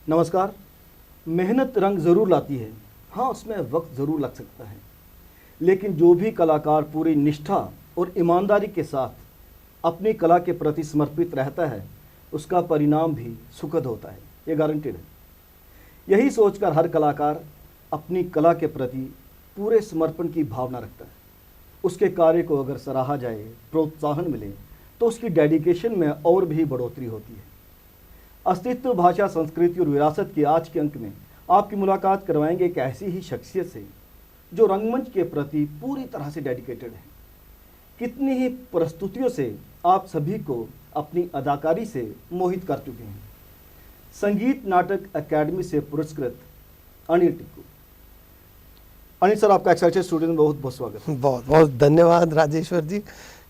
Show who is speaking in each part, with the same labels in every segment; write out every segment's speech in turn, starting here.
Speaker 1: नमस्कार। मेहनत रंग ज़रूर लाती है, हाँ उसमें वक्त ज़रूर लग सकता है, लेकिन जो भी कलाकार पूरी निष्ठा और ईमानदारी के साथ अपनी कला के प्रति समर्पित रहता है उसका परिणाम भी सुखद होता है, ये गारंटेड है। यही सोचकर हर कलाकार अपनी कला के प्रति पूरे समर्पण की भावना रखता है। उसके कार्य को अगर सराहा जाए, प्रोत्साहन मिले तो उसकी डेडिकेशन में और भी बढ़ोतरी होती है। अस्तित्व, भाषा, संस्कृति और विरासत के आज के अंक में आपकी मुलाकात करवाएंगे एक ऐसी ही शख्सियत से जो रंगमंच के प्रति पूरी तरह से डेडिकेटेड है। कितनी ही प्रस्तुतियों से आप सभी को अपनी अदाकारी से मोहित कर चुके हैं। संगीत नाटक अकेडमी से पुरस्कृत अनिल टिक्कू। अनिल सर, आपका एक्साइटेड स्टूडियो में बहुत बहुत स्वागत।
Speaker 2: बहुत बहुत धन्यवाद राजेश्वर जी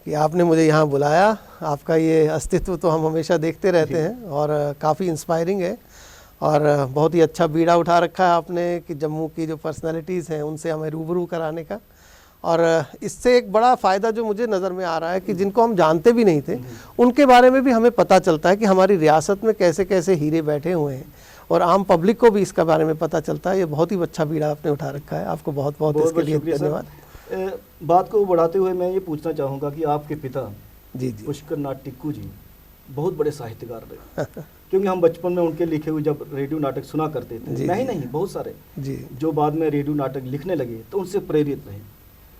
Speaker 2: कि आपने मुझे यहाँ बुलाया। आपका ये अस्तित्व तो हम हमेशा देखते रहते हैं और काफ़ी इंस्पायरिंग है और बहुत ही अच्छा बीड़ा उठा रखा है आपने कि जम्मू की जो पर्सनालिटीज़ हैं उनसे हमें रूबरू कराने का। और इससे एक बड़ा फ़ायदा जो मुझे नज़र में आ रहा है कि जिनको हम जानते भी नहीं थे उनके बारे में भी हमें पता चलता है कि हमारी रियासत में कैसे कैसे हीरे बैठे हुए हैं और आम पब्लिक को भी इसके बारे में पता चलता है। ये बहुत ही अच्छा बीड़ा आपने उठा रखा है, आपको बहुत बहुत इसके लिए धन्यवाद।
Speaker 1: बात को बढ़ाते हुए मैं ये पूछना चाहूँगा कि आपके पिता
Speaker 2: जी
Speaker 1: पुष्कर नाथ टिक्कू जी बहुत बड़े साहित्यकार रहे क्योंकि हम बचपन में उनके लिखे हुए जब रेडियो नाटक सुना करते थे, नहीं बहुत सारे जो बाद में रेडियो नाटक लिखने लगे तो उनसे प्रेरित रहे।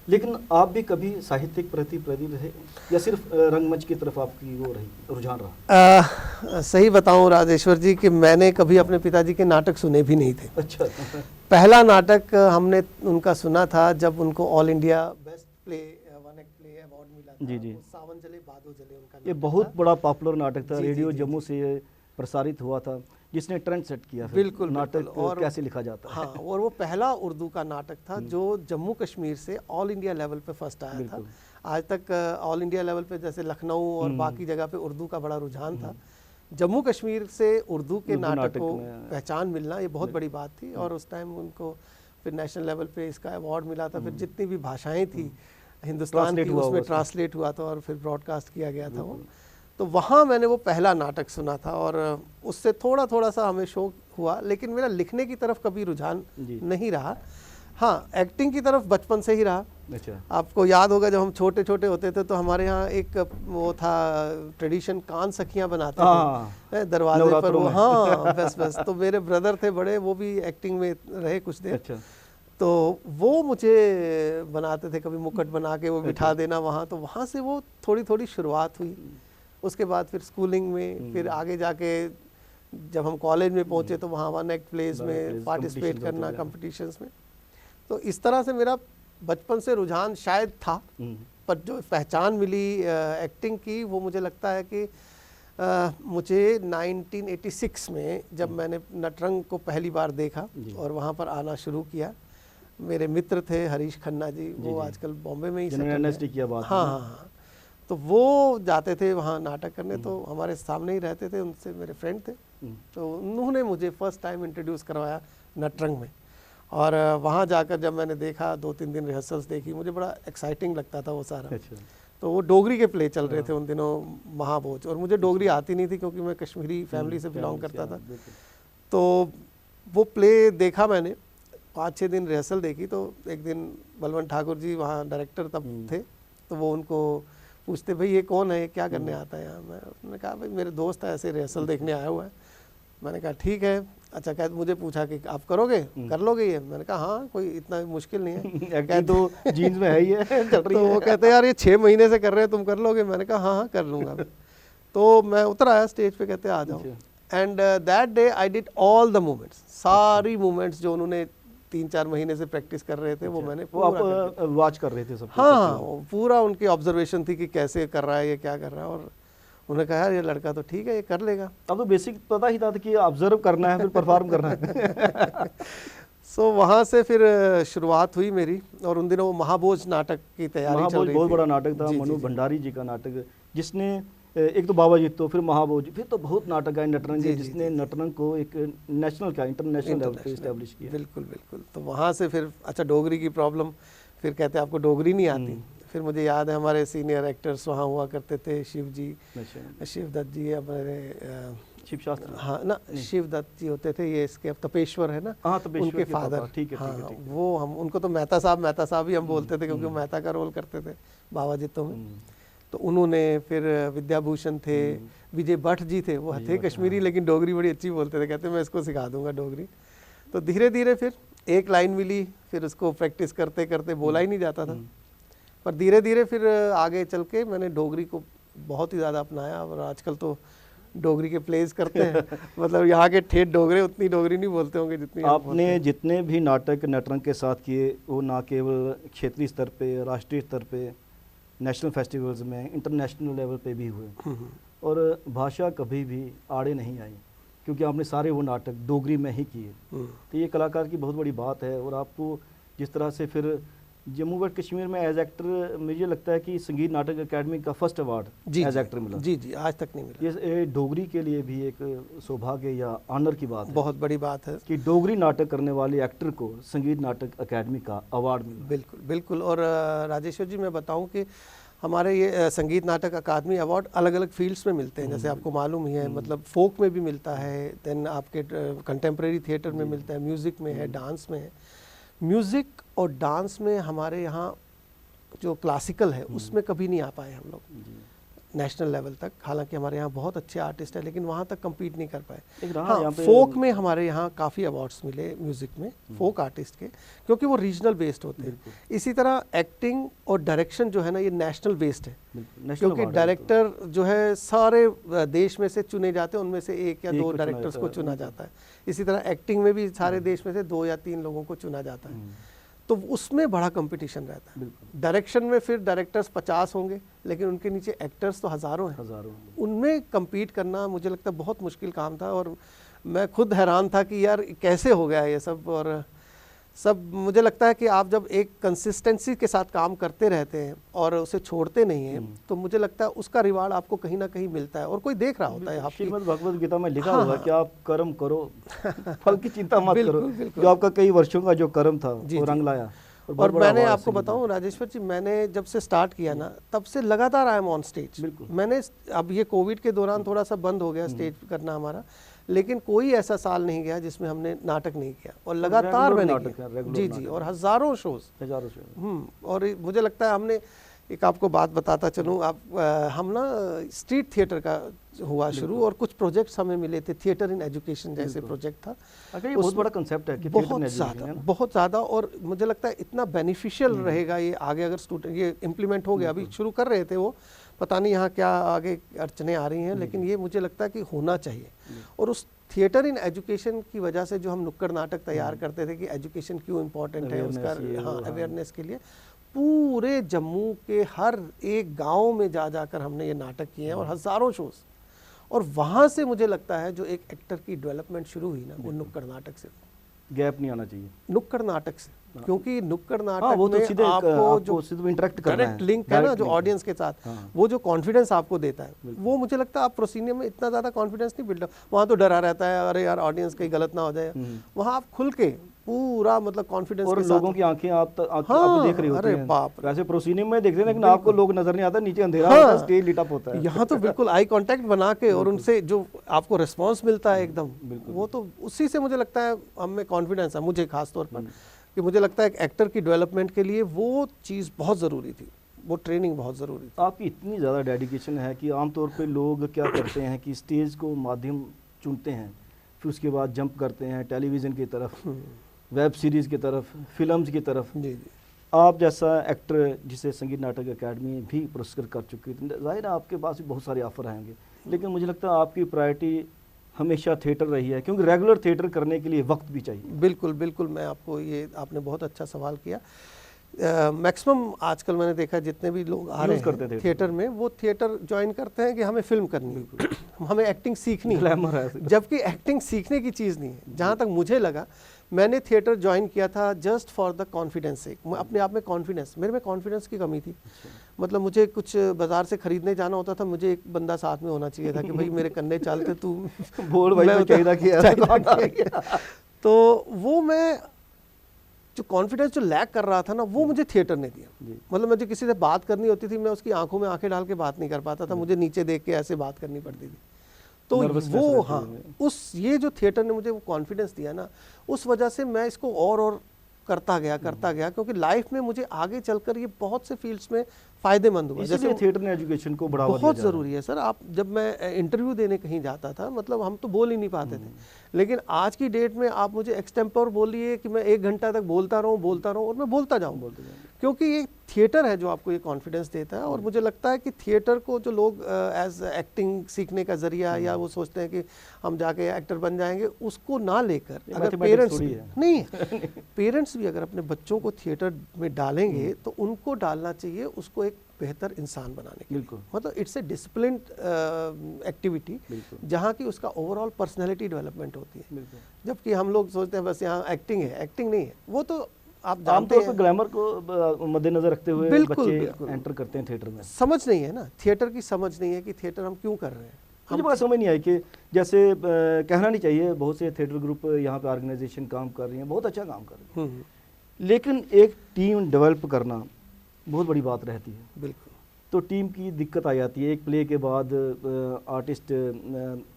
Speaker 1: लेकिन आप भी कभी साहित्यिक प्रति प्रेरित रहे या सिर्फ रंगमंच की तरफ आपकी वो रही रुझान रहा?
Speaker 2: सही बताऊं राजेश्वर जी कि मैंने कभी अपने पिताजी के नाटक सुने भी नहीं थे।
Speaker 1: अच्छा।
Speaker 2: पहला नाटक हमने उनका सुना था जब उनको all India best play one act play award मिला था।
Speaker 1: जी।
Speaker 2: सावन जले बादो जले उनका
Speaker 1: ये बहुत बड़ा पॉपुलर नाटक था, रेडियो जम्मू से ये प्रसारित हुआ था जिसने ट्रेंड सेट किया।
Speaker 2: बिल्कुल
Speaker 1: नाटक
Speaker 2: और
Speaker 1: कैसे लिखा जाता है।
Speaker 2: हाँ, और वो पहला उर्दू का नाटक था जो जम्मू कश्मीर से ऑल इंडिया लेवल पे फर्स्ट आया था। आज तक ऑल इंडिया लेवल पे जैसे लखनऊ और बाकी जगह पे उर्दू का बड़ा रुझान था, जम्मू कश्मीर से उर्दू के नाटक को पहचान मिलना ये बहुत बड़ी बात थी। और उस टाइम उनको फिर नेशनल लेवल पे इसका अवार्ड मिला था। फिर जितनी भी भाषाएं थी हिंदुस्तान की उसमें ट्रांसलेट हुआ था और फिर ब्रॉडकास्ट किया गया था वो। तो वहाँ मैंने वो पहला नाटक सुना था और उससे थोड़ा थोड़ा सा हमें शौक हुआ, लेकिन मेरा लिखने की तरफ कभी रुझान नहीं रहा। हाँ, एक्टिंग की तरफ बचपन से ही रहा।
Speaker 1: अच्छा।
Speaker 2: आपको याद होगा जब हम छोटे छोटे होते थे तो हमारे यहाँ एक वो था ट्रेडिशन, कान सखियाँ बनाते थे दरवाजे पर वो। हाँ बस तो मेरे ब्रदर थे बड़े, वो भी एक्टिंग में रहे कुछ देर।
Speaker 1: अच्छा।
Speaker 2: तो वो मुझे बनाते थे, कभी मुकुट बना के वो बिठा देना वहाँ। तो वहाँ से वो थोड़ी थोड़ी शुरुआत हुई। उसके बाद फिर स्कूलिंग में, फिर आगे जाके जब हम कॉलेज में पहुँचे तो वहाँ वन एक्ट प्लेस में पार्टिसिपेट करना, कंपटीशंस में। तो इस तरह से मेरा बचपन से रुझान शायद था, पर जो पहचान मिली एक्टिंग की वो मुझे लगता है कि मुझे 1986 में जब मैंने नटरंग को पहली बार देखा और वहाँ पर आना शुरू किया। मेरे मित्र थे हरीश खन्ना जी, वो आजकल बॉम्बे में ही
Speaker 1: सेटल किया बात।
Speaker 2: हाँ, तो वो जाते थे वहाँ नाटक करने, तो हमारे सामने ही रहते थे, उनसे मेरे फ्रेंड थे। तो उन्होंने मुझे फर्स्ट टाइम इंट्रोड्यूस करवाया नटरंग में। और वहाँ जाकर जब मैंने देखा, 2-3 दिन रिहर्सल्स देखी, मुझे बड़ा एक्साइटिंग लगता था वो सारा। तो वो डोगरी के प्ले चल रहे थे उन दिनों, महाभोज, और मुझे डोगरी आती नहीं थी क्योंकि मैं कश्मीरी फैमिली से बिलोंग करता था। तो वो प्ले देखा मैंने, 5-6 दिन रिहर्सल देखी। तो एक दिन बलवंत ठाकुर जी वहाँ डायरेक्टर तब थे, तो वो उनको पूछते, भाई ये कौन है, ये क्या करने आता है यहाँ? मैंने कहा भाई मेरे दोस्त है, ऐसे रिहर्सल देखने आया हुआ है। मैंने कहा ठीक है। अच्छा, कहते मुझे पूछा कि आप करोगे, कर लोगे ये? मैंने कहा हाँ, कोई इतना मुश्किल नहीं है। कहते
Speaker 1: तो जीन्स में है ये चल रही
Speaker 2: तो वो कहते यार ये 6 महीने से कर रहे हैं, तुम कर लोगे? मैंने कहा हाँ कर लूँगा। तो मैं उतर आया स्टेज पे, कहते आ जाओ। And that day I did all the movements, सारी मूवमेंट्स जो उन्होंने 3-4 महीने से प्रैक्टिस कर रहे थे वो मैंने
Speaker 1: वो आप वॉच कर रहे थे सब?
Speaker 2: हाँ, पूरा उनकी ऑब्जर्वेशन थी कि कैसे कर रहा है ये, क्या कर रहा है। और उन्होंने कहा यार ये लड़का तो ठीक है, ये कर लेगा।
Speaker 1: अब तो बेसिक पता ही था कि ऑब्जर्व करना है फिर परफॉर्म करना है।
Speaker 2: सो वहाँ से फिर शुरुआत हुई मेरी। और उन दिनों वो महाभोज नाटक की तैयारी चल रही थी।
Speaker 1: बहुत बड़ा नाटक था, मनु भंडारी जी का नाटक, जिसने एक तो बाबा जी, तो फिर महाभोज, फिर तो बहुत नाटक आए नटरंग, जिसने नटरंग को एक नेशनल का इंटरनेशनल लेवल पे एस्टैब्लिश किया।
Speaker 2: बिल्कुल बिल्कुल। तो वहाँ से फिर अच्छा डोगरी की प्रॉब्लम, फिर कहते आपको डोगरी नहीं आती। फिर मुझे याद है हमारे सीनियर एक्टर्स वहाँ हुआ करते थे, शिव जी, शिव दत्त जी, हमारे
Speaker 1: शिव शास्त्री,
Speaker 2: हाँ ना, शिवदत्त जी होते थे, ये इसके अब तपेश्वर है ना,
Speaker 1: हाँ तपेश्वर
Speaker 2: उनके
Speaker 1: के पापा,
Speaker 2: फादर।
Speaker 1: ठीक है,
Speaker 2: हाँ,
Speaker 1: ठीक है, ठीक है।
Speaker 2: वो हम उनको तो मेहता साहब ही हम बोलते थे, क्योंकि वो मेहता का रोल करते थे बाबा जित्तो में। तो उन्होंने फिर विद्याभूषण थे, विजय भट्ट जी थे, वो थे कश्मीरी लेकिन डोगरी बड़ी अच्छी बोलते थे, कहते मैं इसको सिखा दूंगा डोगरी। तो धीरे धीरे फिर एक लाइन मिली, फिर उसको प्रैक्टिस करते करते बोला ही नहीं जाता था, पर धीरे धीरे फिर आगे चल के मैंने डोगरी को बहुत ही ज़्यादा अपनाया, और आजकल तो डोगरी के प्लेस करते हैं मतलब यहाँ के ठेठ डोगरे उतनी डोगरी नहीं बोलते होंगे जितनी
Speaker 1: आपने जितने भी नाटक नटरंग के साथ किए, वो ना केवल क्षेत्रीय स्तर पे, राष्ट्रीय स्तर पे, नेशनल फेस्टिवल्स में, इंटरनेशनल लेवल पे भी हुए, और भाषा कभी भी आड़े नहीं आई, क्योंकि आपने सारे वो नाटक डोगरी में ही किए। तो ये कलाकार की बहुत बड़ी बात है। और आपको जिस तरह से फिर जम्मू एंड कश्मीर में एज एक्टर, मुझे लगता है कि संगीत नाटक अकेडमी का फर्स्ट अवार्ड एज एक्टर मिला।
Speaker 2: जी जी, आज तक नहीं मिला।
Speaker 1: ये डोगरी के लिए भी एक सौभाग्य या ऑनर की बात है,
Speaker 2: बहुत बड़ी बात है
Speaker 1: कि डोगरी नाटक करने वाले एक्टर को संगीत नाटक अकेडमी का अवार्ड मिला।
Speaker 2: बिल्कुल बिल्कुल। और राजेश्वर जी, मैं बताऊं कि हमारे ये संगीत नाटक अकादमी अवार्ड अलग अलग फील्ड्स में मिलते हैं, जैसे आपको मालूम ही है, मतलब फोक में भी मिलता है, देन आपके कंटेम्प्रेरी थिएटर में मिलता है, म्यूज़िक में है, डांस में है। म्यूज़िक और डांस में हमारे यहाँ जो क्लासिकल है उसमें कभी नहीं आ पाए हम लोग नेशनल लेवल तक, हालांकि हमारे यहाँ बहुत अच्छे आर्टिस्ट हैं, लेकिन वहाँ तक compete नहीं कर पाए। हाँ, फोक में हमारे यहाँ काफ़ी अवार्ड्स मिले म्यूज़िक में, फोक आर्टिस्ट के, क्योंकि वो रीजनल बेस्ड होते हैं। इसी तरह एक्टिंग और डायरेक्शन जो है ना, ये नेशनल बेस्ड है, क्योंकि डायरेक्टर जो है सारे देश में से चुने जाते हैं, उनमें से एक या दो डायरेक्टर्स को चुना जाता है। इसी तरह एक्टिंग में भी सारे देश में से 2 या 3 लोगों को चुना जाता है, तो उसमें बड़ा कंपटीशन रहता है। डायरेक्शन में फिर डायरेक्टर्स 50 होंगे, लेकिन उनके नीचे एक्टर्स तो हज़ारों हैं। उनमें compete करना मुझे लगता है बहुत मुश्किल काम था, और मैं खुद हैरान था कि यार कैसे हो गया ये सब। और सब मुझे लगता है कि आप जब एक कंसिस्टेंसी के साथ काम करते रहते हैं और उसे छोड़ते नहीं हैं, तो मुझे लगता है उसका रिवार्ड आपको कहीं ना कहीं मिलता है, और कोई देख रहा होता है। आपकी
Speaker 1: श्रीमद् भगवद गीता में लिखा हुआ है कि आप कर्म करो, फल की चिंता मत करो। जो आपका कई वर्षों का जो कर्म था वो रंग लाया।
Speaker 2: और मैंने आपको बताऊं राजेश्वर जी, मैंने जब से स्टार्ट किया ना, तब से लगातार आई एम ऑन स्टेज। मैंने अब ये कोविड के दौरान थोड़ा सा बंद हो गया स्टेज करना हमारा, लेकिन कोई ऐसा साल नहीं गया जिसमें हमने नाटक नहीं किया, और लगातार मैंने किया। जी जी, और हजारों शोज। और मुझे लगता है हमने एक आपको बात बताता चलूँ, हम ना स्ट्रीट थिएटर का हुआ शुरू, और कुछ प्रोजेक्ट्स हमें मिले थे, थिएटर इन एजुकेशन जैसे प्रोजेक्ट था।
Speaker 1: ये बहुत बड़ा कंसेप्ट है कि
Speaker 2: बहुत ज़्यादा, और मुझे लगता है इतना बेनिफिशियल रहेगा ये आगे, अगर स्टूडेंट ये इम्प्लीमेंट हो गया। अभी शुरू कर रहे थे वो, पता नहीं यहाँ क्या आगे अड़चने आ रही हैं, लेकिन ये मुझे लगता है कि होना चाहिए। और उस थिएटर इन एजुकेशन की वजह से जो हम नुक्कड़ नाटक तैयार करते थे कि एजुकेशन क्यों इम्पोर्टेंट है, उसका अवेयरनेस के लिए पूरे जम्मू के हर एक गांव में जा जाकर हमने ये नाटक किए हैं, और हज़ारों शोज। और वहाँ से मुझे लगता है जो एक एक्टर की डेवलपमेंट शुरू हुई ना, वो नुक्कड़ नाटक से।
Speaker 1: गैप नहीं आना चाहिए
Speaker 2: नुक्कड़ नाटक से, क्योंकि नुक्कड़ नाटक
Speaker 1: वो तो
Speaker 2: में
Speaker 1: सीधे
Speaker 2: आपको जो
Speaker 1: इंटरेक्ट करना है,
Speaker 2: लिंक है ना जो ऑडियंस के साथ, वो जो कॉन्फिडेंस आपको देता है, वो मुझे लगता है आप प्रोसीनियम में इतना ज़्यादा कॉन्फिडेंस नहीं बिल्ड। वहाँ तो डरा रहता है, अरे यार ऑडियंस कहीं गलत ना हो जाए। वहाँ आप खुल के पूरा मतलब कॉन्फिडेंस
Speaker 1: और
Speaker 2: के
Speaker 1: लोगों
Speaker 2: साथ,
Speaker 1: की आंखें आप देख रही होती हैं।
Speaker 2: बाप रे।
Speaker 1: वैसे प्रोसीनियम में देखते हैं, लेकिन आपको लोग नजर नहीं आता, नीचे अंधेरा होता है, स्टेज लिट अप होता है।
Speaker 2: यहाँ तो बिल्कुल आई कांटेक्ट बना के, और उनसे जो आपको रिस्पांस मिलता है एकदम, वो तो उसी से मुझे लगता है हमें कॉन्फिडेंस है, मुझे खास तौर पर, कि मुझे लगता है एक एक्टर की डेवलपमेंट के लिए वो चीज़ बहुत ज़रूरी थी, वो ट्रेनिंग बहुत ज़रूरी थी।
Speaker 1: आपकी इतनी ज़्यादा डेडिकेशन है कि आमतौर पे लोग क्या करते हैं कि स्टेज को माध्यम चुनते हैं, फिर उसके बाद जंप करते हैं टेलीविज़न की तरफ, वेब सीरीज़ की तरफ, फिल्म्स की तरफ।
Speaker 2: जी।
Speaker 1: आप जैसा एक्टर जिसे संगीत नाटक अकेडमी भी पुरस्कृत कर चुकी थी, जाहिर है आपके पास भी बहुत सारे ऑफर आएंगे, लेकिन मुझे लगता है आपकी प्रायोरिटी हमेशा थिएटर रही है, क्योंकि रेगुलर थिएटर करने के लिए वक्त भी चाहिए।
Speaker 2: बिल्कुल बिल्कुल, मैं आपको ये, आपने बहुत अच्छा सवाल किया। मैक्सिमम आजकल मैंने देखा जितने भी लोग आ रहे हैं थिएटर में, वो थिएटर ज्वाइन करते हैं कि हमें फिल्म करनी है, हमें एक्टिंग सीखनी है, जबकि एक्टिंग सीखने की चीज़ नहीं है। जहाँ तक मुझे लगा, मैंने थिएटर ज्वाइन किया था जस्ट फॉर द कॉन्फिडेंस से, अपने आप में कॉन्फिडेंस, मेरे में कॉन्फिडेंस की कमी थी। मतलब मुझे कुछ बाजार से खरीदने जाना होता था, मुझे एक बंदा साथ में होना चाहिए था कि भाई मेरे कन्ने चलते तू
Speaker 1: बोल भाई चाहिए।
Speaker 2: तो वो मैं जो कॉन्फिडेंस जो लैक कर रहा था ना, वो मुझे थिएटर ने दिया। मतलब मुझे किसी से बात करनी होती थी, मैं उसकी आंखों में आंखें डाल के बात नहीं कर पाता था, मुझे नीचे देख के ऐसे बात करनी पड़ती थी। तो
Speaker 1: Nervousness
Speaker 2: वो
Speaker 1: रहती
Speaker 2: हाँ
Speaker 1: है।
Speaker 2: उस ये जो थिएटर ने मुझे वो कॉन्फिडेंस दिया ना, उस वजह से मैं इसको और करता गया क्योंकि लाइफ में मुझे आगे चलकर ये बहुत से फील्ड्स में फ़ायदेमंद हुआ।
Speaker 1: इसीलिए थिएटर ने एजुकेशन को बढ़ावा दिया
Speaker 2: बहुत
Speaker 1: जा रहा है।
Speaker 2: ज़रूरी है सर। आप जब मैं इंटरव्यू देने कहीं जाता था, मतलब हम तो बोल ही नहीं पाते थे, लेकिन आज की डेट में आप मुझे एक्सटेम्पर बोलिए कि मैं 1 घंटा तक बोलता रहूं और मैं बोलता जाऊं, क्योंकि ये थिएटर है जो आपको ये कॉन्फिडेंस देता है। और मुझे लगता है कि थिएटर को जो लोग एज एक्टिंग सीखने का जरिया या वो सोचते हैं कि हम जाके एक्टर बन जाएंगे, उसको ना लेकर अगर पेरेंट्स नहीं पेरेंट्स भी अगर अपने बच्चों को थिएटर में डालेंगे तो उनको डालना चाहिए उसको एक बेहतर इंसान बनाने के लिए। मतलब इट्स ए डिसिप्लिन एक्टिविटी जहाँ की उसका ओवरऑल पर्सनैलिटी डेवलपमेंट होती है। जबकि हम लोग सोचते हैं बस यहाँ एक्टिंग है, एक्टिंग नहीं है। वो तो आप जानते हैं
Speaker 1: ग्लैमर को मद्देनजर रखते हुए बच्चे एंटर करते हैं थिएटर में।
Speaker 2: समझ नहीं है ना, थिएटर की समझ नहीं है कि थिएटर हम क्यों कर रहे हैं।
Speaker 1: मुझे बात समझ नहीं आई कि जैसे कहना नहीं चाहिए, बहुत से थिएटर ग्रुप यहाँ पे ऑर्गेनाइजेशन काम कर रही हैं, बहुत अच्छा काम कर रही हैं, लेकिन एक टीम डेवलप करना बहुत बड़ी बात रहती है।
Speaker 2: बिल्कुल।
Speaker 1: तो टीम की दिक्कत आ जाती है। एक प्ले के बाद आर्टिस्ट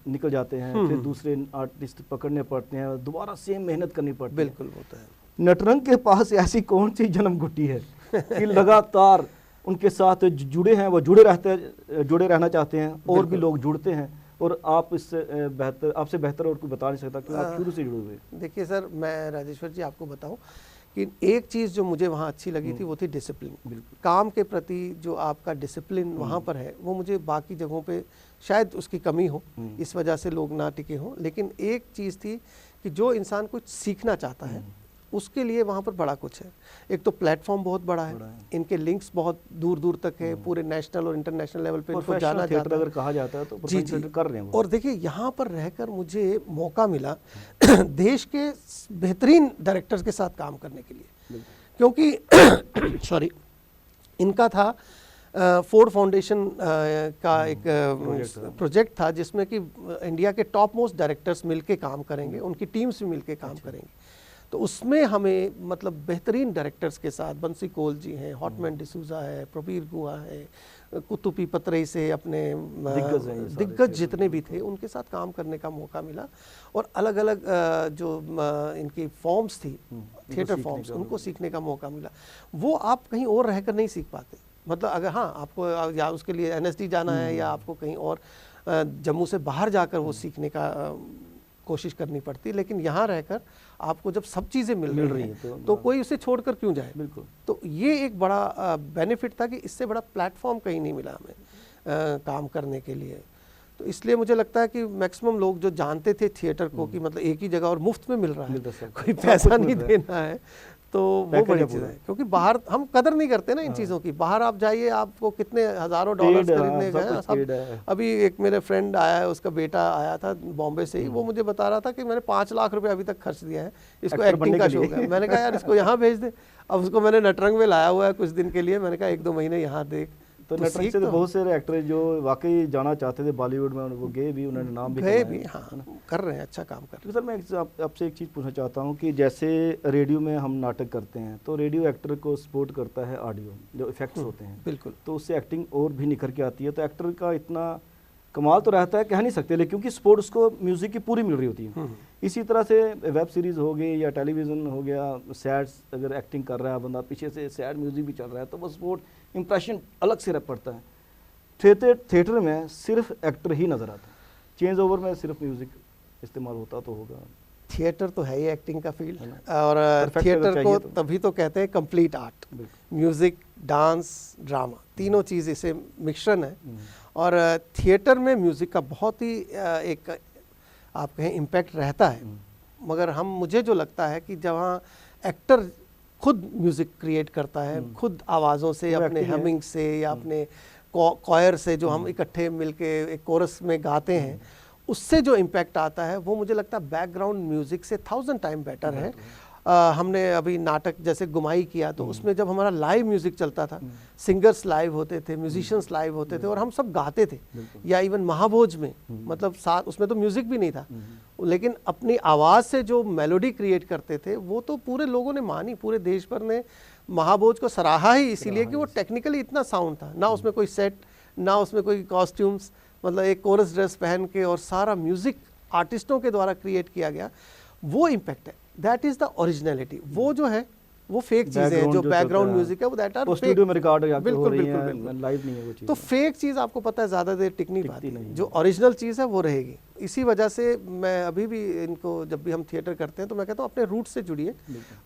Speaker 1: निकल जाते हैं, फिर दूसरे आर्टिस्ट पकड़ने पड़ते हैं, दोबारा सेम मेहनत करनी पड़ती है।
Speaker 2: बिल्कुल होता है।
Speaker 1: नटरंग के पास ऐसी कौन सी जन्म घुट्टी है कि लगातार उनके साथ जुड़े हैं, वो जुड़े रहना चाहते हैं, और भी लोग जुड़ते हैं, और आप इससे बेहतर, आपसे बेहतर और कोई बता नहीं सकता कि आप शुरू से जुड़े हुए।
Speaker 2: देखिए सर, मैं राजेश्वर जी आपको बताऊं कि एक चीज़ जो मुझे वहाँ अच्छी लगी थी वो थी डिसिप्लिन। काम के प्रति जो आपका डिसिप्लिन वहाँ पर है, वो मुझे बाकी जगहों पे शायद उसकी कमी हो, इस वजह से लोग ना टिके हों। लेकिन एक चीज़ थी कि जो इंसान कुछ सीखना चाहता है उसके लिए वहाँ पर बड़ा कुछ है। एक तो प्लेटफॉर्म बहुत बड़ा है, इनके लिंक्स बहुत दूर दूर तक है, पूरे नेशनल और इंटरनेशनल लेवल पे इनको जाना जाता है,
Speaker 1: अगर कहा जाता है तो
Speaker 2: जी
Speaker 1: कर रहे हैं।
Speaker 2: और देखिए यहाँ पर रहकर मुझे मौका मिला देश के बेहतरीन डायरेक्टर्स के साथ काम करने के लिए, क्योंकि सॉरी, इनका था फोर्ड फाउंडेशन का एक प्रोजेक्ट था जिसमें कि इंडिया के टॉप मोस्ट डायरेक्टर्स मिलके काम करेंगे, उनकी टीम्स भी मिलके काम करेंगे। तो उसमें हमें मतलब बेहतरीन डायरेक्टर्स के साथ, बंसी कोल जी हैं, हॉटमैन डिसूजा है, प्रबीर गुहा है, कुतुपी पतरई से अपने दिग्गज जितने भी थे उनके साथ काम करने का मौका मिला। और अलग अलग जो इनकी फॉर्म्स थी, थिएटर फॉर्म्स, उनको सीखने का मौका मिला। वो आप कहीं और रहकर नहीं सीख पाते। मतलब अगर हाँ आपको या उसके लिए एनएसडी जाना है या आपको कहीं और जम्मू से बाहर जाकर वो सीखने का कोशिश करनी पड़ती, लेकिन यहाँ रहकर आपको जब सब चीज़ें मिल रही हैं तो कोई उसे छोड़कर क्यों जाए।
Speaker 1: बिल्कुल।
Speaker 2: तो ये एक बड़ा बेनिफिट था कि इससे बड़ा प्लेटफॉर्म कहीं नहीं मिला हमें काम करने के लिए। तो इसलिए मुझे लगता है कि मैक्सिमम लोग जो जानते थे थिएटर को कि मतलब एक ही जगह और मुफ्त में मिल रहा है, कोई पैसा नहीं देना है, तो वो बड़ी चीज़ है। क्योंकि बाहर हम कदर नहीं करते ना इन चीज़ों की। बाहर आप जाइए, आपको कितने हज़ारों डॉलर्स खरीदने गए सब। अभी एक मेरे फ्रेंड आया है, उसका बेटा आया था बॉम्बे से ही, वो मुझे बता रहा था कि मैंने 5 लाख रुपए अभी तक खर्च दिया है इसको एक्टिंग का शौक है। मैंने कहा यार इसको यहाँ भेज दे। अब उसको मैंने नटरंग में लाया हुआ है कुछ दिन के लिए। मैंने कहा 1-2 महीने यहाँ देख।
Speaker 1: तो नटरंग से बहुत सारे एक्टर जो वाकई जाना चाहते थे बॉलीवुड में, वो गए भी, उन्होंने नाम भी
Speaker 2: गए भी, हाँ कर रहे हैं, अच्छा काम कर रहे हैं।
Speaker 1: सर मैं आपसे एक चीज़ पूछना चाहता हूँ कि जैसे रेडियो में हम नाटक करते हैं तो रेडियो एक्टर को सपोर्ट करता है ऑडियो, जो इफेक्ट्स होते हैं,
Speaker 2: बिल्कुल,
Speaker 1: तो उससे एक्टिंग और भी निखर के आती है। तो एक्टर का इतना कमाल तो रहता है, कह नहीं सकते, लेकिन क्योंकि सपोर्ट उसको म्यूज़िक की पूरी मिल रही होती है। इसी तरह से वेब सीरीज़ हो गई या टेलीविज़न हो गया, सैड अगर एक्टिंग कर रहा है बंदा, पीछे से सैड म्यूज़िक भी चल रहा है, तो वो सपोर्ट इम्प्रेशन अलग से पड़ता है। थिएटर में सिर्फ एक्टर ही नज़र आता है, चेंज ओवर में सिर्फ म्यूज़िक इस्तेमाल होता तो होगा।
Speaker 2: थिएटर तो है ही एक्टिंग का फील्ड, और थिएटर को तभी तो कहते हैं complete art. Music, dance, drama, तीनों चीज़ इसे मिश्रण है। और थिएटर में म्यूज़िक का बहुत ही एक आप कहें इम्पैक्ट रहता है, मगर मुझे जो लगता है कि जहाँ एक्टर खुद म्यूज़िक क्रिएट करता है, खुद आवाज़ों से, अपने हमिंग से या अपने कॉयर से जो हम इकट्ठे मिलके एक कोरस में गाते हैं, उससे जो इम्पैक्ट आता है वो मुझे लगता है बैकग्राउंड म्यूज़िक से 1000 टाइम बेटर है। हमने अभी नाटक जैसे गुमाई किया तो उसमें जब हमारा लाइव म्यूज़िक चलता था, सिंगर्स लाइव होते थे, म्यूजिशियंस लाइव होते थे और हम सब गाते थे। या इवन महाभोज में मतलब साथ उसमें तो म्यूज़िक भी नहीं था, लेकिन अपनी आवाज़ से जो मेलोडी क्रिएट करते थे वो तो पूरे लोगों ने मानी, पूरे देश भर ने महाभोज को सराहा ही इसीलिए कि वो टेक्निकली इतना साउंड था, ना उसमें कोई सेट, ना उसमें कोई कॉस्ट्यूम्स, मतलब एक कोरस ड्रेस पहन के और सारा म्यूजिक आर्टिस्टों के द्वारा क्रिएट किया गया, वो इम्पैक्ट है, दैट इज द ओरिजिनलिटी। वो जो है वो फेक चीजें हैं, जो बैकग्राउंड म्यूजिक है वो दैट आर
Speaker 1: स्टूडियो में रिकॉर्ड हो
Speaker 2: बिल्कुल
Speaker 1: रही
Speaker 2: बिल्कुल
Speaker 1: है,
Speaker 2: बिल्कुल
Speaker 1: लाइव नहीं है वो चीज।
Speaker 2: तो फेक चीज आपको पता है ज्यादा देर टिक नहीं पाती, जो ओरिजिनल चीज है वो रहेगी। इसी वजह से मैं अभी भी इनको, जब भी हम थिएटर करते हैं तो मैं कहता हूँ अपने रूट्स से जुड़िए,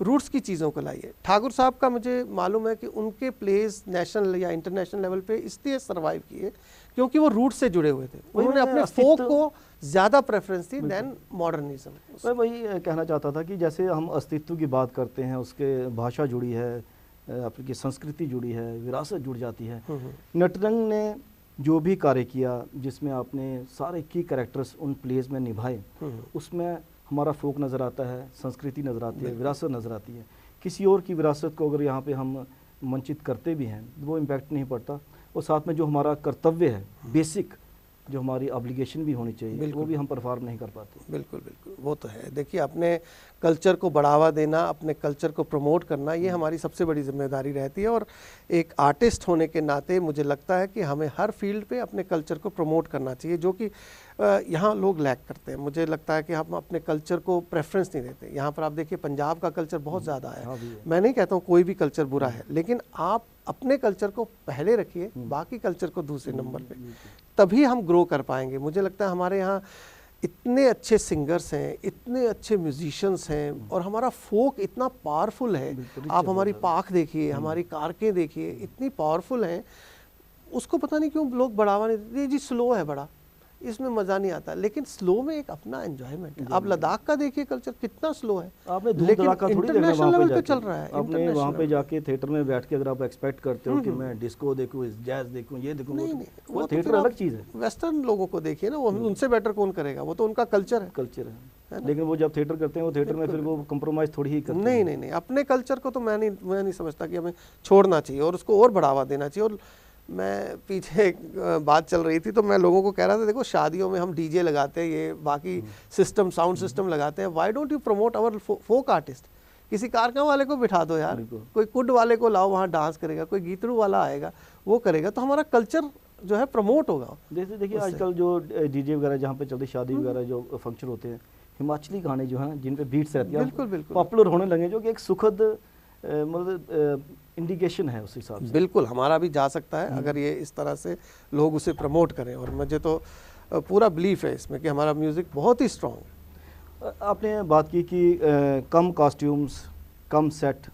Speaker 2: रूट्स की चीज़ों को लाइए। ठाकुर साहब का मुझे मालूम है कि उनके प्लेस नेशनल या इंटरनेशनल लेवल पे इसलिए सर्वाइव किए क्योंकि वो रूट से जुड़े हुए थे, उन्होंने अपने फोक को ज़्यादा प्रेफरेंस थी देन मॉडर्निज्म।
Speaker 1: मैं वही कहना चाहता था कि जैसे हम अस्तित्व की बात करते हैं, उसके भाषा जुड़ी है, आपकी संस्कृति जुड़ी है, विरासत जुड़ जाती है। नटरंग ने जो भी कार्य किया, जिसमें आपने सारे की कैरेक्टर्स उन प्लेस में निभाए, उसमें हमारा फोक नज़र आता है, संस्कृति नज़र आती है, विरासत नज़र आती है। किसी और की विरासत को अगर यहाँ पे हम मंचित करते भी हैं वो इम्पैक्ट नहीं पड़ता, और साथ में जो हमारा कर्तव्य है, बेसिक जो हमारी ऑब्लिगेशन भी होनी चाहिए, वो भी हम परफॉर्म नहीं कर पाते।
Speaker 2: बिल्कुल बिल्कुल, वो तो है। देखिए, अपने कल्चर को बढ़ावा देना, अपने कल्चर को प्रमोट करना, ये हमारी सबसे बड़ी जिम्मेदारी रहती है। और एक आर्टिस्ट होने के नाते मुझे लगता है कि हमें हर फील्ड पे अपने कल्चर को प्रमोट करना चाहिए, जो कि यहाँ लोग लैक करते हैं। मुझे लगता है कि हम अपने कल्चर को प्रेफरेंस नहीं देते। यहाँ पर आप देखिए, पंजाब का कल्चर बहुत ज़्यादा है। मैं नहीं कहता हूँ कोई भी कल्चर बुरा है, लेकिन आप अपने कल्चर को पहले रखिए, बाकी कल्चर को दूसरे नंबर पे, तभी हम ग्रो कर पाएंगे। मुझे लगता है हमारे यहाँ इतने अच्छे सिंगर्स हैं, इतने अच्छे म्यूजिशियंस हैं, और हमारा फोक इतना पावरफुल है। आप हमारी पाख देखिए, हमारी कारकें देखिए, इतनी पावरफुल हैं, उसको पता नहीं क्यों लोग बढ़ावा नहीं देते। जी स्लो है बड़ा, इसमें मज़ा नहीं आता, लेकिन स्लो में एक अपना एंजॉयमेंट है। आप लद्दाख का देखिए कल्चर कितना स्लो है,
Speaker 1: आपने
Speaker 2: लेकिन इंटरनेशनल लेवल पे चल रहा है।
Speaker 1: आपने वहाँ पे जाके थिएटर में बैठ के अगर आप एक्सपेक्ट करते हो कि मैं डिस्को देखूँ, जैज देखूँ, ये देखूँ, वो थिएटर अलग चीज़ है।
Speaker 2: वेस्टर्न लोगों को देखिए ना, वो उनसे बेटर कौन करेगा, वो तो उनका कल्चर है।
Speaker 1: लेकिन वो जब थिएटर करते हैं, वो थिएटर में फिर वो कंप्रोमाइज़ थोड़ी ही करते हैं।
Speaker 2: नहीं, अपने कल्चर को तो मैं नहीं समझता कि हमें छोड़ना चाहिए और उसको और बढ़ावा देना चाहिए। और मैं पीछे एक बात चल रही थी तो मैं लोगों को कह रहा था, देखो शादियों में हम डीजे लगाते हैं, ये बाकी सिस्टम, साउंड सिस्टम लगाते हैं, why don't you promote our folk artist? किसी कारखां वाले को बिठा दो यार, कोई कुड वाले को लाओ, वहाँ डांस करेगा, कोई गीतड़ू वाला आएगा, वो करेगा, तो हमारा कल्चर जो है प्रमोट होगा।
Speaker 1: जैसे देखिए आजकल जो डीजे वगैरह जहाँ पे चलते, शादी वगैरह जो फंक्शन होते हैं, हिमाचली गाने जो है जिन पे बीट्स रहती है,
Speaker 2: बिल्कुल
Speaker 1: पॉपुलर होने लगे, जो कि एक सुखद मतलब इंडिकेशन है उस हिसाब से।
Speaker 2: बिल्कुल, हमारा भी जा सकता है अगर ये इस तरह से लोग उसे प्रमोट करें, और मुझे तो पूरा बिलीफ है इसमें कि हमारा म्यूज़िक बहुत ही स्ट्रॉन्ग है।
Speaker 1: आपने बात की कि कम कॉस्ट्यूम्स, कम सेट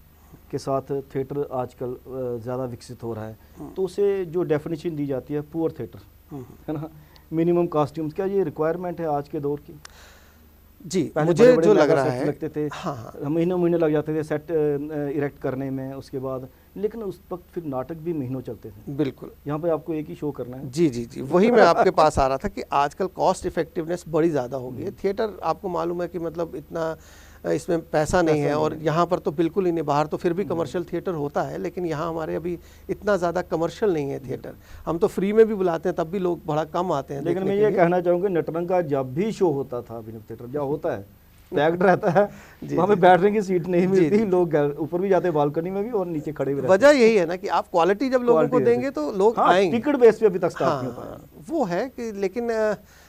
Speaker 1: के साथ थिएटर आजकल ज़्यादा विकसित हो रहा है, तो उसे जो डेफिनेशन दी जाती है पुअर थिएटर, है ना, मिनिमम कॉस्ट्यूम्स, क्या ये रिक्वायरमेंट है आज के दौर की?
Speaker 2: जी, मुझे जो लग रहा है,
Speaker 1: लगते थे, महीनों लग जाते थे सेट इरेक्ट करने में, उसके बाद, लेकिन उस वक्त फिर नाटक भी महीनों चलते थे।
Speaker 2: बिल्कुल,
Speaker 1: यहाँ पे आपको एक ही शो करना है।
Speaker 2: जी, वही मैं आपके पास आ रहा था कि आजकल कॉस्ट इफेक्टिवनेस बड़ी ज़्यादा हो गई है। थिएटर आपको मालूम है कि मतलब इतना इसमें पैसा नहीं है, और यहाँ पर तो बिल्कुल ही नहीं। बाहर तो फिर भी कमर्शियल थिएटर होता है, लेकिन यहाँ हमारे अभी इतना ज़्यादा कमर्शियल नहीं है थिएटर। हम तो फ्री में भी बुलाते हैं, तब भी लोग बड़ा कम आते हैं।
Speaker 1: लेकिन मैं ये कहना चाहूँगा, नटरंग का जब भी शो होता था, अभिनव थिएटर जहाँ होता है, पैक्ड रहता है, वहाँ पे बैठने की सीट नहीं मिलती, लोग ऊपर भी जाते हैं बालकनी में भी, और नीचे खड़े भी रहते हैं।
Speaker 2: वजह यही है ना कि आप क्वालिटी जब लोगों को देंगे तो लोग आएंगे।
Speaker 1: टिकट बेस पे अभी तक स्टार्ट नहीं हो पाया।
Speaker 2: वो है कि, लेकिन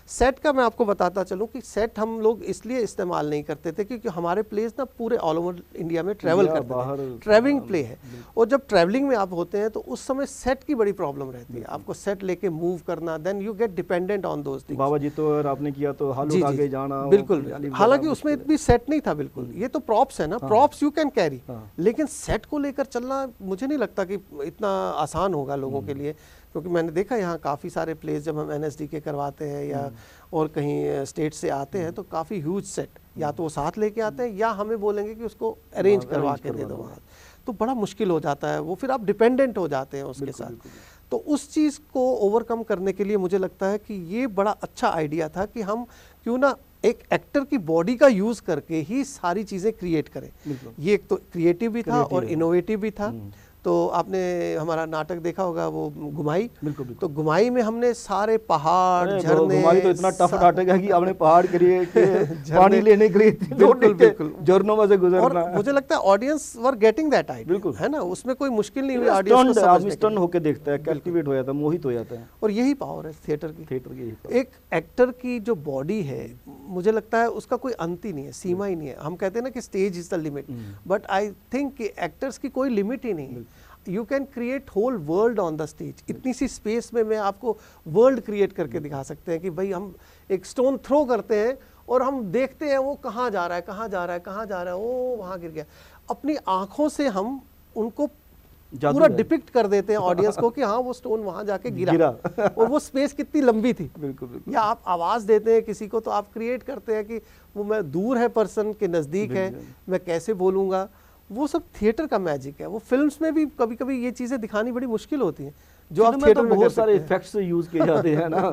Speaker 2: सेट का मैं आपको बताता चलूँ कि सेट हम लोग इसलिए इस्तेमाल नहीं करते थे क्योंकि हमारे प्लेस ना पूरे ऑल ओवर इंडिया में ट्रैवल करते थे, ट्रैवलिंग प्ले है, और जब ट्रैवलिंग में आप होते हैं तो उस समय सेट की बड़ी प्रॉब्लम रहती है। आपको सेट लेके मूव करना, then you get dependent on those things.
Speaker 1: Baba ji तो अगर आपने किया तो हाल उठा के जाना,
Speaker 2: बिल्कुल, हालांकि उसमें इतनी सेट नहीं था बिल्कुल, ये तो प्रॉप्स है ना, प्रॉप्स यू कैन कैरी, लेकिन सेट को लेकर चलना मुझे नहीं लगता कि इतना आसान होगा लोगों के लिए, क्योंकि मैंने देखा यहाँ काफ़ी सारे प्लेस जब हम NSD के करवाते हैं या और कहीं स्टेट से आते हैं तो काफ़ी ह्यूज सेट या तो वो साथ लेके आते हैं या हमें बोलेंगे कि उसको अरेंज करवा के दे दो वहाँ, तो बड़ा मुश्किल हो जाता है वो, फिर आप डिपेंडेंट हो जाते हैं उसके साथ। तो उस चीज़ को ओवरकम करने के लिए मुझे लगता है कि ये बड़ा अच्छा आइडिया था कि हम क्यों ना एक एक्टर की बॉडी का यूज़ करके ही सारी चीज़ें क्रिएट करें। ये एक तो क्रिएटिव भी था और इनोवेटिव भी था। तो आपने हमारा नाटक देखा होगा वो घुमाई,
Speaker 1: बिल्कुल
Speaker 2: तो घुमाई में हमने सारे पहाड़ झरने,
Speaker 1: घुमाई तो इतना टफ नाटक है कि आपने पहाड़ क्रिएट किए पानी लेने के लिए
Speaker 2: बिल्कुल बिल्कुल
Speaker 1: झरनों में से गुजरना।
Speaker 2: और मुझे लगता है audience were getting that idea,
Speaker 1: बिल्कुल
Speaker 2: है ना, उसमें कोई मुश्किल नहीं हुई ऑडियंस को समझने के लिए।
Speaker 1: होकर देखता है, कैप्टिवेट हो जाता है, मोहित हो जाता है।
Speaker 2: और यही पावर है थिएटर की।
Speaker 1: यही
Speaker 2: एक एक्टर की जो बॉडी है, मुझे लगता है उसका कोई अंत ही नहीं है, सीमा ही नहीं है। हम कहते हैं ना कि stage is the limit, but I think कि एक्टर्स की कोई लिमिट ही नहीं है। You can create whole world on the stage. इतनी सी स्पेस में मैं आपको वर्ल्ड क्रिएट करके दिखा सकते हैं कि भाई हम एक स्टोन थ्रो करते हैं और हम देखते हैं वो कहाँ जा रहा है, कहाँ जा रहा है, कहाँ जा रहा है, ओ वहाँ गिर गया। अपनी आंखों से हम उनको पूरा डिपिक्ट कर देते हैं ऑडियंस को कि हाँ वो स्टोन वहाँ जाके गिरा। और वो स्पेस कितनी लंबी थी।
Speaker 1: बिल्कुल।
Speaker 2: या आप आवाज़ देते हैं किसी को तो आप क्रिएट करते हैं कि वो मैं दूर है पर्सन के नज़दीक है, मैं कैसे बोलूँगा। वो सब थिएटर का मैजिक है। वो फिल्म्स में भी कभी कभी ये चीज़ें दिखानी बड़ी मुश्किल होती हैं, जो आप थिएटर में
Speaker 1: बहुत सारे इफेक्ट्स यूज किए जाते हैं ना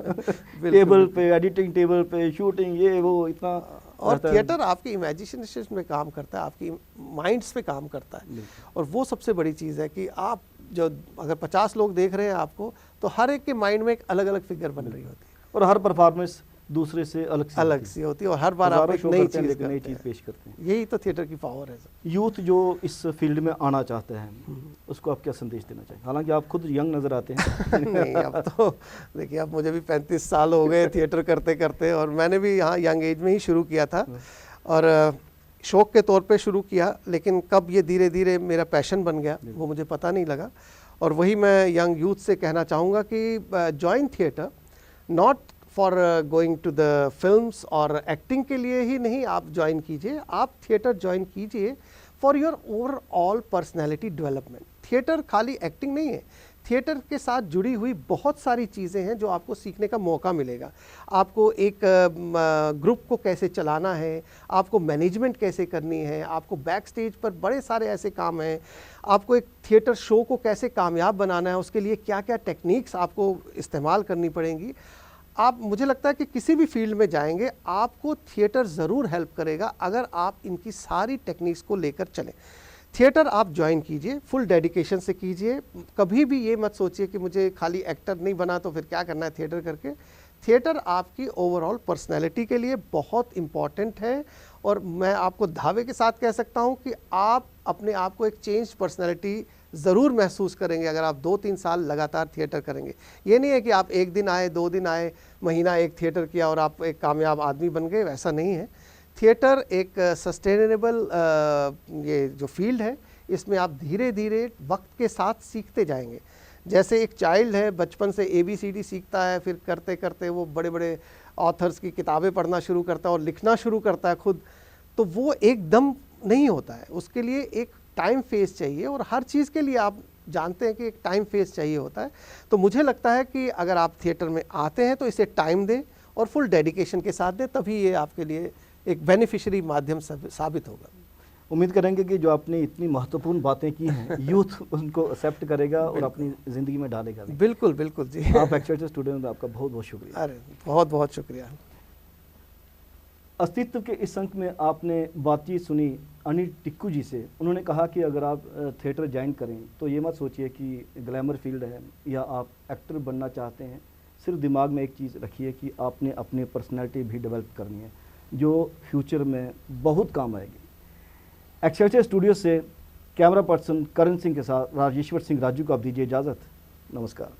Speaker 1: टेबल पे, एडिटिंग टेबल पे, शूटिंग, ये वो इतना।
Speaker 2: और थिएटर आपकी इमेजिनेशन में काम करता है, आपकी माइंड्स पे काम करता है। और वो सबसे बड़ी चीज़ है कि आप जो अगर 50 लोग देख रहे हैं आपको, तो हर एक के माइंड में एक अलग अलग फिगर बन रही होती है
Speaker 1: और हर परफॉर्मेंस दूसरे से अलग सी होती
Speaker 2: है और हर बार आप एक नई
Speaker 1: चीज़ पेश करते हैं।
Speaker 2: यही तो थिएटर की पावर है।
Speaker 1: यूथ जो इस फील्ड में आना चाहते हैं उसको आप क्या संदेश देना चाहिए? हालांकि आप खुद यंग नज़र आते हैं।
Speaker 2: नहीं, अब तो देखिए, अब मुझे भी 35 साल हो गए थिएटर करते करते, और मैंने भी यहाँ यंग एज में ही शुरू किया था और शौक़ के तौर पे शुरू किया, लेकिन कब ये धीरे धीरे मेरा पैशन बन गया वो मुझे पता नहीं लगा। और वही मैं यंग यूथ से कहना चाहूँगा कि join theatre, not for going to the films और एक्टिंग के लिए ही नहीं आप ज्वाइन कीजिए, आप थिएटर ज्वाइन कीजिए for your overall personality development. Theatre खाली एक्टिंग नहीं है, थिएटर के साथ जुड़ी हुई बहुत सारी चीज़ें हैं जो आपको सीखने का मौका मिलेगा। आपको एक ग्रुप को कैसे चलाना है, आपको मैनेजमेंट कैसे करनी है, आपको बैक स्टेज पर बड़े सारे ऐसे काम हैं, आपको एक थिएटर शो को कैसे कामयाब बनाना है, उसके लिए क्या क्या टेक्निक्स आपको इस्तेमाल करनी पड़ेंगी। आप, मुझे लगता है कि किसी भी फील्ड में जाएंगे आपको थिएटर ज़रूर हेल्प करेगा अगर आप इनकी सारी टेक्निक्स को लेकर चलें। थिएटर आप ज्वाइन कीजिए, फुल डेडिकेशन से कीजिए। कभी भी ये मत सोचिए कि मुझे खाली एक्टर नहीं बना तो फिर क्या करना है थिएटर करके। थिएटर आपकी ओवरऑल पर्सनैलिटी के लिए बहुत इम्पॉर्टेंट है और मैं आपको दावे के साथ कह सकता हूँ कि आप अपने आप को एक चेंज पर्सनैलिटी ज़रूर महसूस करेंगे अगर आप 2-3 साल लगातार थिएटर करेंगे। ये नहीं है कि आप एक दिन आए, 2 दिन आए, महीना एक थिएटर किया और आप एक कामयाब आदमी बन गए, वैसा नहीं है। थिएटर एक सस्टेनेबल ये जो फील्ड है, इसमें आप धीरे धीरे वक्त के साथ सीखते जाएंगे। जैसे एक चाइल्ड है, बचपन से ABCD सीखता है, फिर करते करते वो बड़े बड़े ऑथर्स की किताबें पढ़ना शुरू करता है और लिखना शुरू करता है खुद, तो वो एकदम नहीं होता है, उसके लिए एक टाइम फेस चाहिए और हर चीज़ के लिए आप जानते हैं कि एक टाइम फेस चाहिए होता है। तो मुझे लगता है कि अगर आप थिएटर में आते हैं तो इसे टाइम दें और फुल डेडिकेशन के साथ दें, तभी ये आपके लिए एक बेनिफिशियरी माध्यम साबित होगा।
Speaker 1: उम्मीद करेंगे कि जो आपने इतनी महत्वपूर्ण बातें की हैं यूथ उनको एक्सेप्ट करेगा और अपनी ज़िंदगी में डालेगा भी।
Speaker 2: बिल्कुल बिल्कुल जी।
Speaker 1: आप एक्सेप्ट स्टूडेंट में आपका बहुत बहुत शुक्रिया।
Speaker 2: अरे बहुत बहुत शुक्रिया।
Speaker 1: अस्तित्व के इस अंक में आपने बातचीत सुनी अनिल टिक्कू जी से। उन्होंने कहा कि अगर आप थिएटर ज्वाइन करें तो ये मत सोचिए कि ग्लैमर फील्ड है या आप एक्टर बनना चाहते हैं। सिर्फ दिमाग में एक चीज़ रखिए कि आपने अपनी पर्सनैलिटी भी डेवलप करनी है जो फ्यूचर में बहुत काम आएगी। एक्सेलसियर स्टूडियो से कैमरा पर्सन करण सिंह के साथ राजेश्वर सिंह राजू को आप दीजिए इजाज़त। नमस्कार।